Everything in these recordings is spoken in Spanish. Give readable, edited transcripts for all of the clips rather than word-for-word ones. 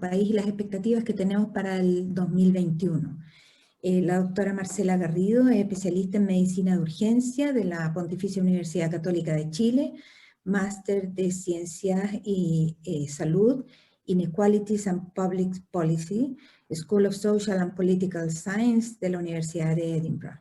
país y las expectativas que tenemos para el 2021. La doctora Marcela Garrido es especialista en medicina de urgencia de la Pontificia Universidad Católica de Chile, máster de Ciencias y Salud, Inequalities and Public Policy, School of Social and Political Science de la Universidad de Edinburgh.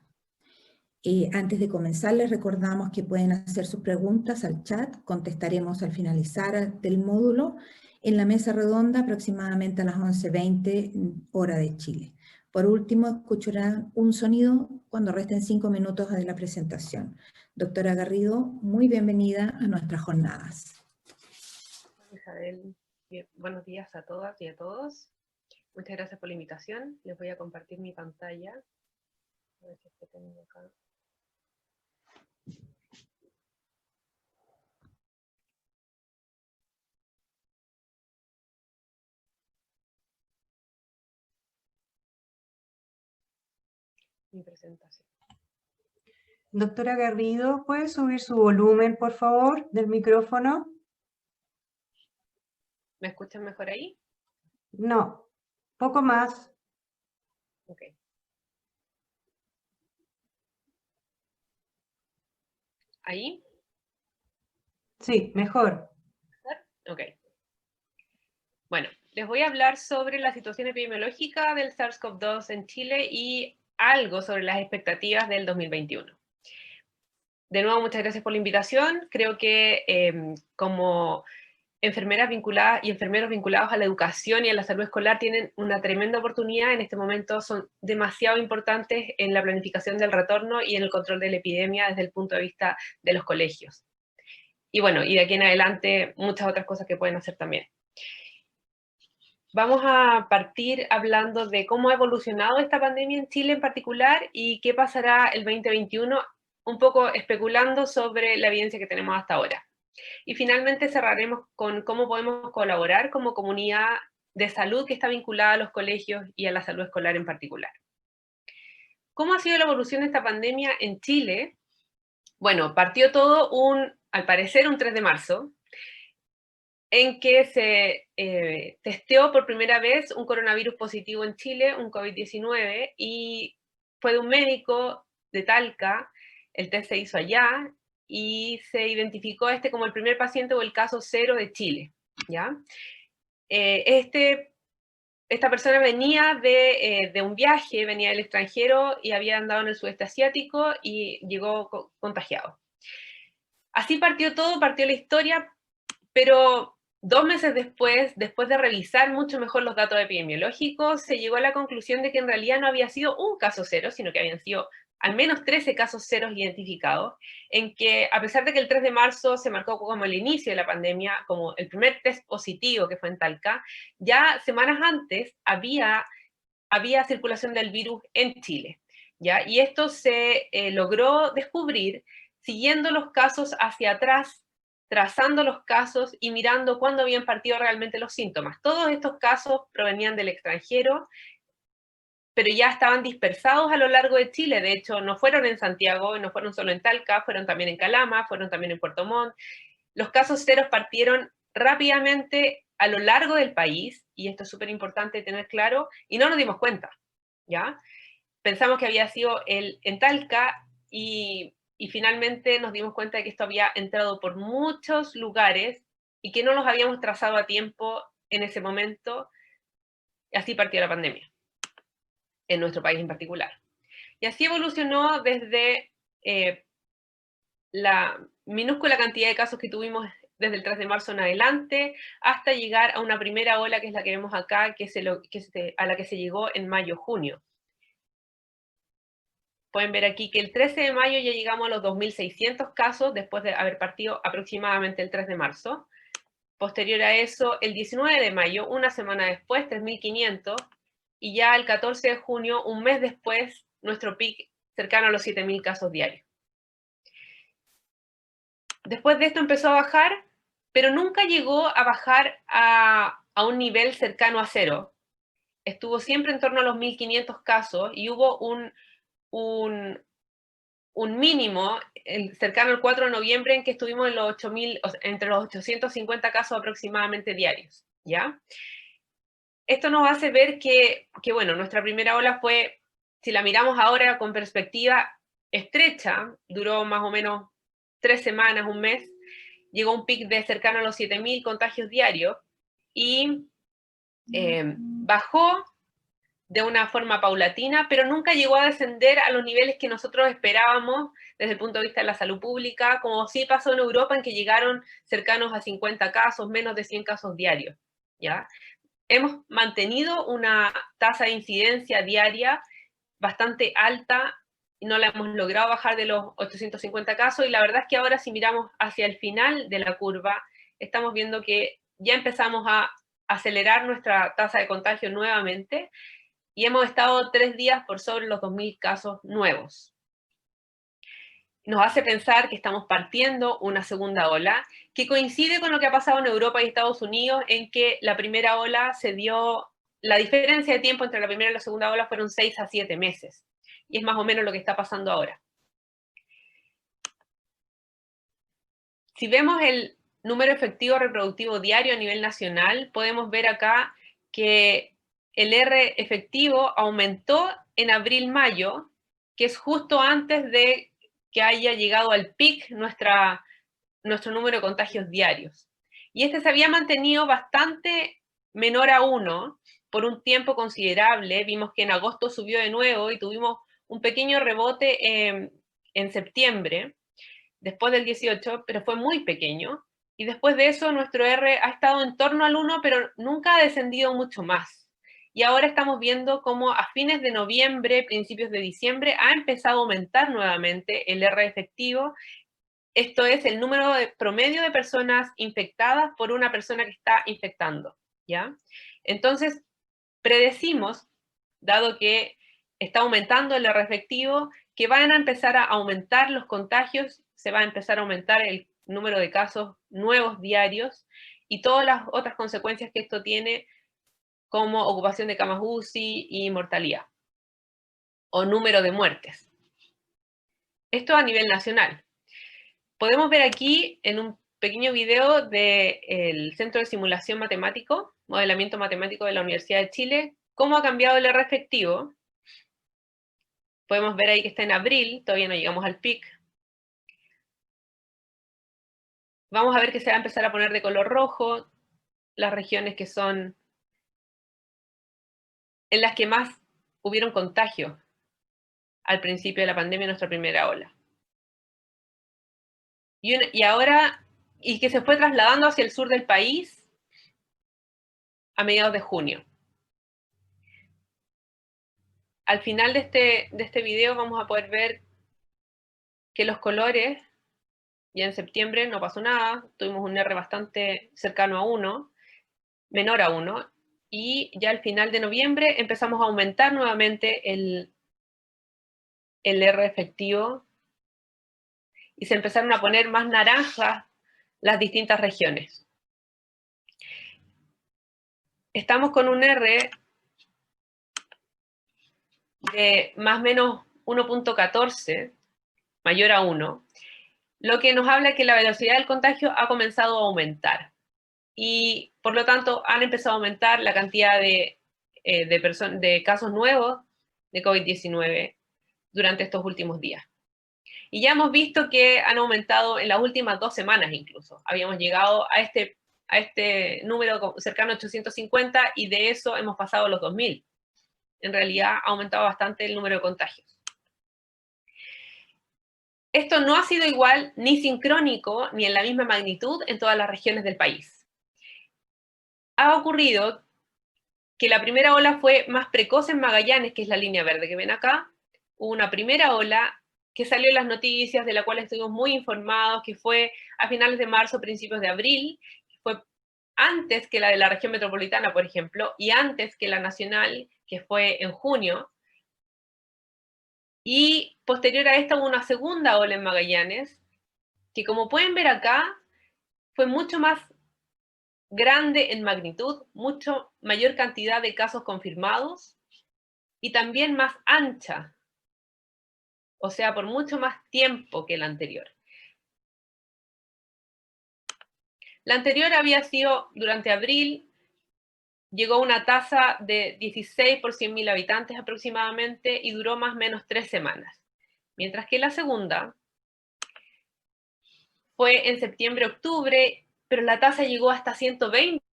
Antes de comenzar, les recordamos que pueden hacer sus preguntas al chat, contestaremos al finalizar del módulo en la mesa redonda aproximadamente a las 11:20 hora de Chile. Por último, escucharán un sonido cuando resten 5 minutos de la presentación. Doctora Garrido, muy bienvenida a nuestras jornadas. Isabel, buenos días a todas y a todos. Muchas gracias por la invitación. Les voy a compartir mi pantalla. A ver si es que tengo acá. Mi presentación. Doctora Garrido, ¿puede subir su volumen, por favor, del micrófono? ¿Me escuchan mejor ahí? No, poco más. Ok. ¿Ahí? Sí, mejor. Ok. Bueno, les voy a hablar sobre la situación epidemiológica del SARS-CoV-2 en Chile y algo sobre las expectativas del 2021. De nuevo, muchas gracias por la invitación. Creo que como enfermeras vinculadas y enfermeros vinculados a la educación y a la salud escolar tienen una tremenda oportunidad. En este momento son demasiado importantes en la planificación del retorno y en el control de la epidemia desde el punto de vista de los colegios. Y bueno, y de aquí en adelante muchas otras cosas que pueden hacer también. Vamos a partir hablando de cómo ha evolucionado esta pandemia en Chile en particular y qué pasará el 2021, un poco especulando sobre la evidencia que tenemos hasta ahora. Y finalmente cerraremos con cómo podemos colaborar como comunidad de salud que está vinculada a los colegios y a la salud escolar en particular. ¿Cómo ha sido la evolución de esta pandemia en Chile? Bueno, partió todo al parecer un 3 de marzo, en que se testeó por primera vez un coronavirus positivo en Chile, un COVID-19, y fue de un médico de Talca, el test se hizo allá, y se identificó como el primer paciente o el caso cero de Chile, ¿ya? Esta persona venía de un viaje, venía del extranjero y había andado en el sudeste asiático y llegó contagiado. Así partió todo, partió la historia, pero 2 meses después de revisar mucho mejor los datos epidemiológicos, se llegó a la conclusión de que en realidad no había sido un caso cero, sino que habían sido al menos 13 casos ceros identificados, en que a pesar de que el 3 de marzo se marcó como el inicio de la pandemia, como el primer test positivo que fue en Talca, ya semanas antes había circulación del virus en Chile, ¿ya? Y esto se logró descubrir siguiendo los casos hacia atrás, trazando los casos y mirando cuándo habían partido realmente los síntomas. Todos estos casos provenían del extranjero, pero ya estaban dispersados a lo largo de Chile. De hecho, no fueron en Santiago, no fueron solo en Talca, fueron también en Calama, fueron también en Puerto Montt. Los casos ceros partieron rápidamente a lo largo del país, y esto es súper importante tener claro, y no nos dimos cuenta, ¿ya? Pensamos que había sido en Talca, y finalmente nos dimos cuenta de que esto había entrado por muchos lugares y que no los habíamos trazado a tiempo en ese momento, y así partió la pandemia, en nuestro país en particular. Y así evolucionó desde la minúscula cantidad de casos que tuvimos desde el 3 de marzo en adelante, hasta llegar a una primera ola, que es la que vemos acá, a la que se llegó en mayo-junio. Pueden ver aquí que el 13 de mayo ya llegamos a los 2.600 casos, después de haber partido aproximadamente el 3 de marzo. Posterior a eso, el 19 de mayo, una semana después, 3.500, y ya el 14 de junio, un mes después, nuestro pic cercano a los 7.000 casos diarios. Después de esto empezó a bajar, pero nunca llegó a bajar a un nivel cercano a cero. Estuvo siempre en torno a los 1.500 casos y hubo un mínimo cercano al 4 de noviembre en que estuvimos en los 8.000, entre los 850 casos aproximadamente diarios, ¿ya? esto nos hace ver que, bueno, nuestra primera ola fue, si la miramos ahora con perspectiva estrecha, duró más o menos 3 semanas, un mes, llegó a un pic de cercano a los 7.000 contagios diarios y bajó de una forma paulatina, pero nunca llegó a descender a los niveles que nosotros esperábamos desde el punto de vista de la salud pública, como sí pasó en Europa, en que llegaron cercanos a 50 casos, menos de 100 casos diarios, ¿ya? Hemos mantenido una tasa de incidencia diaria bastante alta y no la hemos logrado bajar de los 850 casos, y la verdad es que ahora si miramos hacia el final de la curva, estamos viendo que ya empezamos a acelerar nuestra tasa de contagio nuevamente, y hemos estado 3 días por sobre los 2.000 casos nuevos. Nos hace pensar que estamos partiendo una segunda ola, que coincide con lo que ha pasado en Europa y Estados Unidos, en que la primera ola se dio, la diferencia de tiempo entre la primera y la segunda ola fueron 6 a 7 meses, y es más o menos lo que está pasando ahora. Si vemos el número efectivo reproductivo diario a nivel nacional, podemos ver acá que el R efectivo aumentó en abril-mayo, que es justo antes de que haya llegado al pic nuestro número de contagios diarios. Y este se había mantenido bastante menor a 1 por un tiempo considerable. Vimos que en agosto subió de nuevo y tuvimos un pequeño rebote en septiembre, después del 18, pero fue muy pequeño. Y después de eso nuestro R ha estado en torno al 1, pero nunca ha descendido mucho más. Y ahora estamos viendo cómo a fines de noviembre, principios de diciembre, ha empezado a aumentar nuevamente el R efectivo. Esto es el número promedio de personas infectadas por una persona que está infectando, ¿ya? Entonces, predecimos, dado que está aumentando el R efectivo, que van a empezar a aumentar los contagios, se va a empezar a aumentar el número de casos nuevos diarios y todas las otras consecuencias que esto tiene, como ocupación de camas UCI y mortalidad, o número de muertes. Esto a nivel nacional. Podemos ver aquí en un pequeño video del Centro de Simulación Matemático, Modelamiento Matemático de la Universidad de Chile, cómo ha cambiado el R efectivo. Podemos ver ahí que está en abril, todavía no llegamos al pic. Vamos a ver que se va a empezar a poner de color rojo las regiones que son en las que más hubieron contagios al principio de la pandemia, nuestra primera ola. Y ahora, y que se fue trasladando hacia el sur del país a mediados de junio. Al final de este video vamos a poder ver que los colores, ya en septiembre no pasó nada, tuvimos un R bastante cercano a 1, menor a 1, y ya al final de noviembre empezamos a aumentar nuevamente el R efectivo, y se empezaron a poner más naranjas las distintas regiones. Estamos con un R de más o menos 1.14, mayor a 1, lo que nos habla que la velocidad del contagio ha comenzado a aumentar. Y por lo tanto han empezado a aumentar la cantidad de casos nuevos de COVID-19 durante estos últimos días. Y ya hemos visto que han aumentado en las últimas 2 semanas incluso. Habíamos llegado a este número cercano a 850 y de eso hemos pasado a los 2.000. En realidad ha aumentado bastante el número de contagios. Esto no ha sido igual ni sincrónico ni en la misma magnitud en todas las regiones del país. Ha ocurrido que la primera ola fue más precoz en Magallanes, que es la línea verde que ven acá. Hubo una primera ola que salió en las noticias, de la cual estuvimos muy informados, que fue a finales de marzo, principios de abril, que fue antes que la de la región metropolitana, por ejemplo, y antes que la nacional, que fue en junio. Y posterior a esta hubo una segunda ola en Magallanes, que como pueden ver acá, fue mucho más grande en magnitud, mucho mayor cantidad de casos confirmados y también más ancha, o sea, por mucho más tiempo que la anterior. La anterior había sido durante abril, llegó a una tasa de 16 por 100.000 habitantes aproximadamente y duró más o menos 3 semanas. Mientras que la segunda fue en septiembre-octubre, pero la tasa llegó hasta 120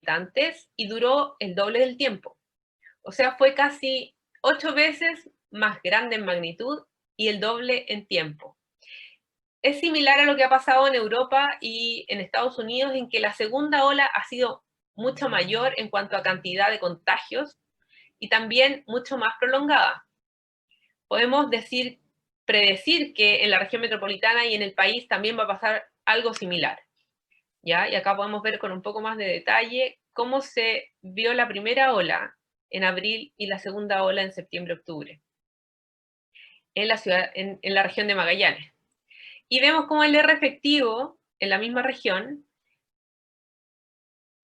habitantes y duró el doble del tiempo. O sea, fue casi 8 veces más grande en magnitud y el doble en tiempo. Es similar a lo que ha pasado en Europa y en Estados Unidos, en que la segunda ola ha sido mucho mayor en cuanto a cantidad de contagios y también mucho más prolongada. Podemos predecir que en la región metropolitana y en el país también va a pasar algo similar, ¿ya? Y acá podemos ver con un poco más de detalle cómo se vio la primera ola en abril y la segunda ola en septiembre-octubre en la región de Magallanes. Y vemos cómo el R efectivo en la misma región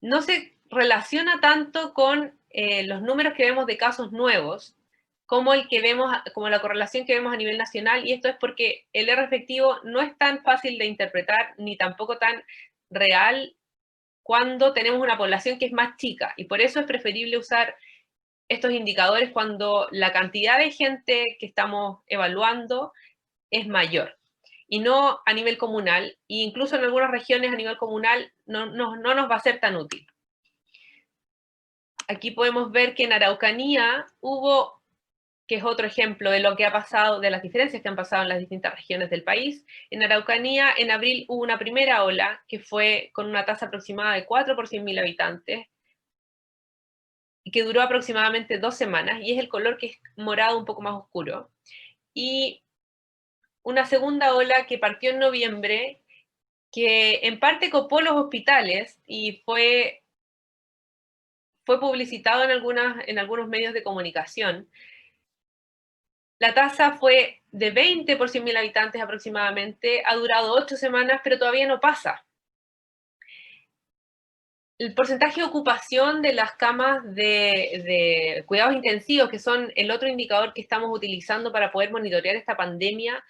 no se relaciona tanto con los números que vemos de casos nuevos, como la correlación que vemos a nivel nacional, y esto es porque el R efectivo no es tan fácil de interpretar, ni tampoco tan real cuando tenemos una población que es más chica, y por eso es preferible usar estos indicadores cuando la cantidad de gente que estamos evaluando es mayor, y no a nivel comunal, e incluso en algunas regiones a nivel comunal no nos va a ser tan útil. Aquí podemos ver que en Araucanía hubo, que es otro ejemplo de lo que ha pasado, de las diferencias que han pasado en las distintas regiones del país. En Araucanía, en abril, hubo una primera ola que fue con una tasa aproximada de 4 por 100.000 habitantes, y que duró aproximadamente 2 semanas, y es el color que es morado un poco más oscuro. Y una segunda ola que partió en noviembre, que en parte copó los hospitales y fue publicitado en algunos medios de comunicación. La tasa fue de 20 por 100.000 habitantes aproximadamente, ha durado 8 semanas, pero todavía no pasa. El porcentaje de ocupación de las camas de cuidados intensivos, que son el otro indicador que estamos utilizando para poder monitorear esta pandemia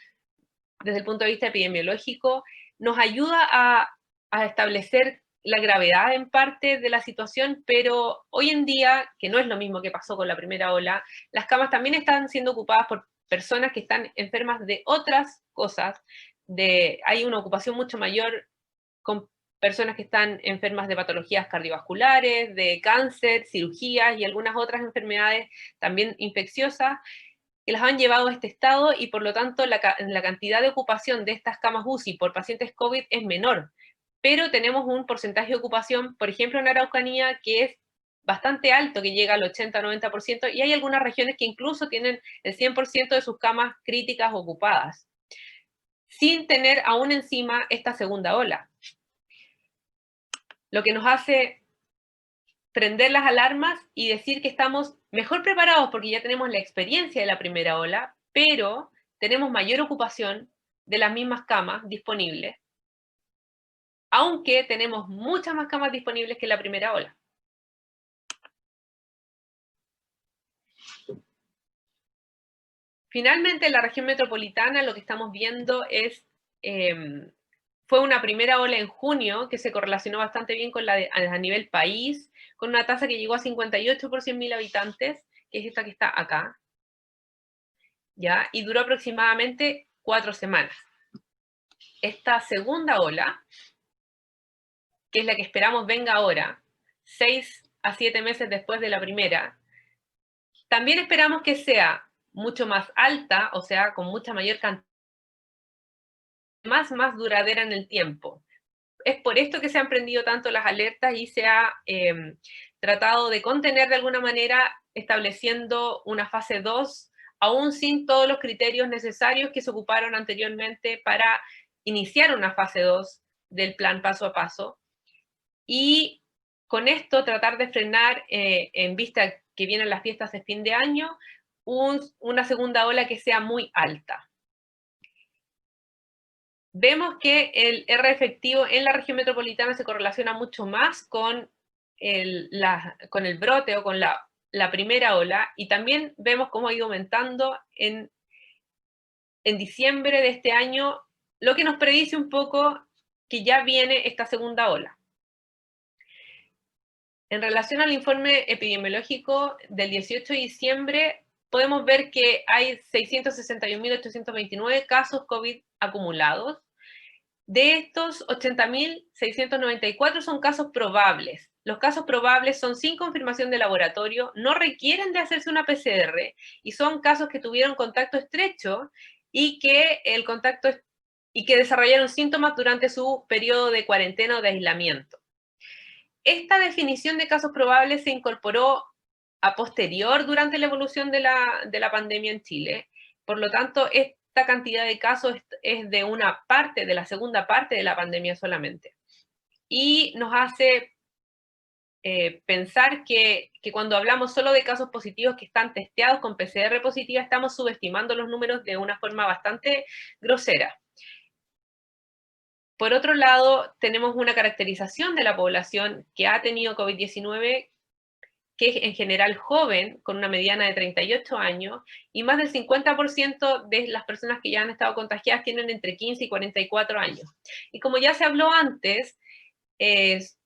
desde el punto de vista epidemiológico, nos ayuda a establecer la gravedad en parte de la situación, pero hoy en día, que no es lo mismo que pasó con la primera ola, las camas también están siendo ocupadas por personas que están enfermas de otras cosas, hay una ocupación mucho mayor con personas que están enfermas de patologías cardiovasculares, de cáncer, cirugías y algunas otras enfermedades también infecciosas, que las han llevado a este estado, y por lo tanto la cantidad de ocupación de estas camas UCI por pacientes COVID es menor. Pero tenemos un porcentaje de ocupación, por ejemplo en Araucanía, que es bastante alto, que llega al 80-90%, y hay algunas regiones que incluso tienen el 100% de sus camas críticas ocupadas, sin tener aún encima esta segunda ola. Lo que nos hace prender las alarmas y decir que estamos mejor preparados porque ya tenemos la experiencia de la primera ola, pero tenemos mayor ocupación de las mismas camas disponibles, aunque tenemos muchas más camas disponibles que en la primera ola. Finalmente, en la región metropolitana lo que estamos viendo es, fue una primera ola en junio que se correlacionó bastante bien con a nivel país, con una tasa que llegó a 58 por 100.000 habitantes, que es esta que está acá, ¿ya? Y duró aproximadamente 4 semanas. Esta segunda ola, que es la que esperamos venga ahora, 6 a 7 meses después de la primera, también esperamos que sea mucho más alta, o sea, con mucha mayor cantidad, más duradera en el tiempo. Es por esto que se han prendido tanto las alertas y se ha tratado de contener de alguna manera, estableciendo una fase 2, aún sin todos los criterios necesarios que se ocuparon anteriormente para iniciar una fase 2 del plan paso a paso. Y con esto tratar de frenar, en vista que vienen las fiestas de fin de año, una segunda ola que sea muy alta. Vemos que el R efectivo en la región metropolitana se correlaciona mucho más con el brote o con la primera ola, y también vemos cómo ha ido aumentando en diciembre de este año, lo que nos predice un poco que ya viene esta segunda ola. En relación al informe epidemiológico del 18 de diciembre, podemos ver que hay 661.829 casos COVID acumulados. De estos, 80.694 son casos probables. Los casos probables son sin confirmación de laboratorio, no requieren de hacerse una PCR y son casos que tuvieron contacto estrecho y que desarrollaron síntomas durante su periodo de cuarentena o de aislamiento. Esta definición de casos probables se incorporó a posterior durante la evolución de la pandemia en Chile. Por lo tanto, esta cantidad de casos es de una parte, de la segunda parte de la pandemia solamente. Y nos hace pensar que cuando hablamos solo de casos positivos que están testeados con PCR positiva, estamos subestimando los números de una forma bastante grosera. Por otro lado, tenemos una caracterización de la población que ha tenido COVID-19, que es en general joven, con una mediana de 38 años, y más del 50% de las personas que ya han estado contagiadas tienen entre 15 y 44 años. Y como ya se habló antes,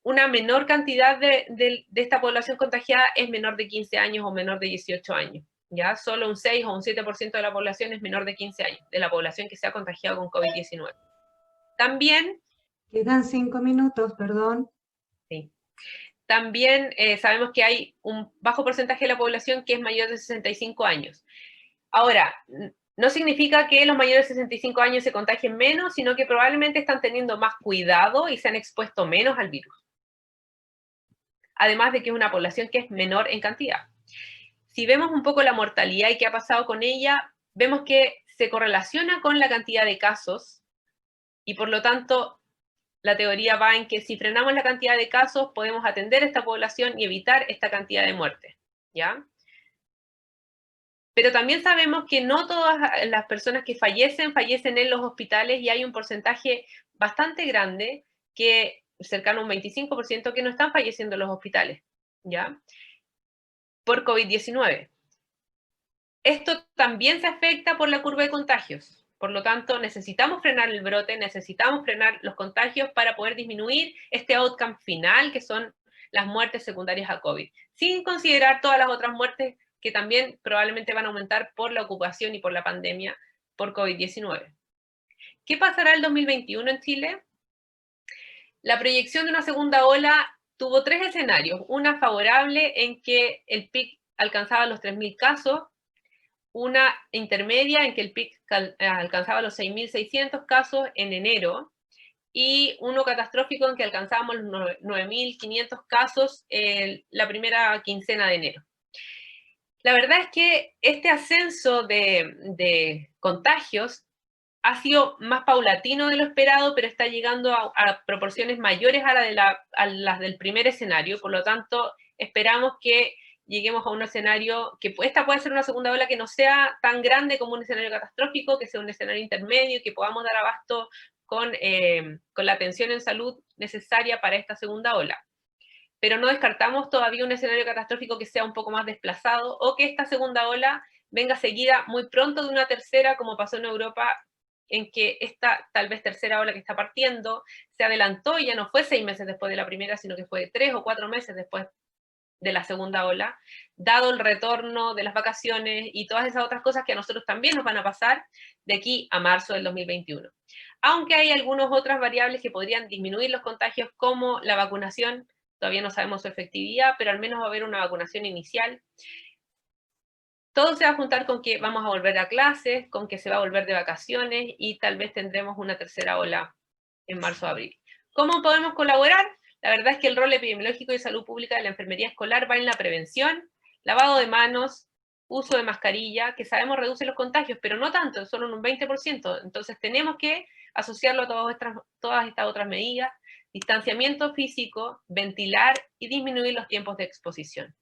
una menor cantidad de esta población contagiada es menor de 15 años o menor de 18 años. ¿Ya? Solo un 6 o un 7% de la población es menor de 15 años, de la población que se ha contagiado con COVID-19. También... Quedan 5 minutos, perdón. Sí. También sabemos que hay un bajo porcentaje de la población que es mayor de 65 años. Ahora, no significa que los mayores de 65 años se contagien menos, sino que probablemente están teniendo más cuidado y se han expuesto menos al virus. Además de que es una población que es menor en cantidad. Si vemos un poco la mortalidad y qué ha pasado con ella, vemos que se correlaciona con la cantidad de casos y por lo tanto la teoría va en que si frenamos la cantidad de casos podemos atender a esta población y evitar esta cantidad de muertes, ¿ya? Pero también sabemos que no todas las personas que fallecen en los hospitales y hay un porcentaje bastante grande, que cercano a un 25%, que no están falleciendo en los hospitales, ¿ya? Por COVID-19. Esto también se afecta por la curva de contagios. Por lo tanto, necesitamos frenar el brote, necesitamos frenar los contagios para poder disminuir este outcome final, que son las muertes secundarias a COVID, sin considerar todas las otras muertes que también probablemente van a aumentar por la ocupación y por la pandemia por COVID-19. ¿Qué pasará el 2021 en Chile? La proyección de una segunda ola tuvo 3 escenarios. Una favorable en que el pic alcanzaba los 3.000 casos, una intermedia en que el pic alcanzaba los 6.600 casos en enero, y uno catastrófico en que alcanzábamos los 9.500 casos la primera quincena de enero. La verdad es que este ascenso de contagios ha sido más paulatino de lo esperado, pero está llegando a proporciones mayores a las del primer escenario, por lo tanto, esperamos que lleguemos a un escenario que esta puede ser una segunda ola que no sea tan grande como un escenario catastrófico, que sea un escenario intermedio, que podamos dar abasto con la atención en salud necesaria para esta segunda ola. Pero no descartamos todavía un escenario catastrófico que sea un poco más desplazado, o que esta segunda ola venga seguida muy pronto de una tercera, como pasó en Europa, en que esta tal vez tercera ola que está partiendo se adelantó y ya no fue 6 meses después de la primera, sino que fue 3 o 4 meses después de la segunda ola, dado el retorno de las vacaciones y todas esas otras cosas que a nosotros también nos van a pasar de aquí a marzo del 2021. Aunque hay algunas otras variables que podrían disminuir los contagios, como la vacunación. Todavía no sabemos su efectividad, pero al menos va a haber una vacunación inicial. Todo se va a juntar con que vamos a volver a clases, con que se va a volver de vacaciones y tal vez tendremos una tercera ola en marzo-abril. ¿Cómo podemos colaborar? La verdad es que el rol epidemiológico y salud pública de la enfermería escolar va en la prevención, lavado de manos, uso de mascarilla, que sabemos reduce los contagios, pero no tanto, solo en un 20%. Entonces tenemos que asociarlo a todas estas otras medidas: distanciamiento físico, ventilar y disminuir los tiempos de exposición.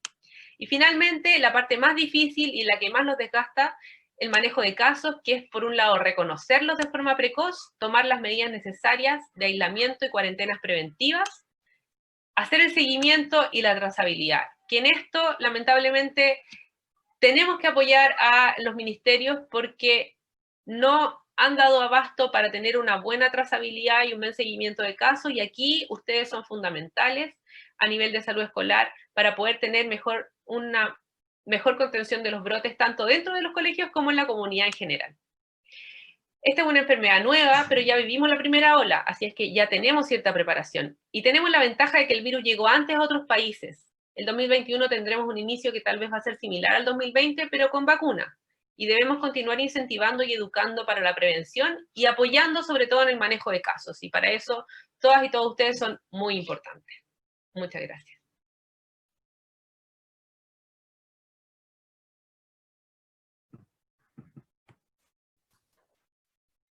Y finalmente, la parte más difícil y la que más nos desgasta, el manejo de casos, que es por un lado reconocerlos de forma precoz, tomar las medidas necesarias de aislamiento y cuarentenas preventivas, hacer el seguimiento y la trazabilidad. Que en esto, lamentablemente, tenemos que apoyar a los ministerios porque no han dado abasto para tener una buena trazabilidad y un buen seguimiento de casos, y aquí ustedes son fundamentales a nivel de salud escolar para poder tener una mejor contención de los brotes tanto dentro de los colegios como en la comunidad en general. Esta es una enfermedad nueva, pero ya vivimos la primera ola, así es que ya tenemos cierta preparación. Y tenemos la ventaja de que el virus llegó antes a otros países. El 2021 tendremos un inicio que tal vez va a ser similar al 2020, pero con vacuna. Y debemos continuar incentivando y educando para la prevención y apoyando sobre todo en el manejo de casos. Y para eso, todas y todos ustedes son muy importantes. Muchas gracias.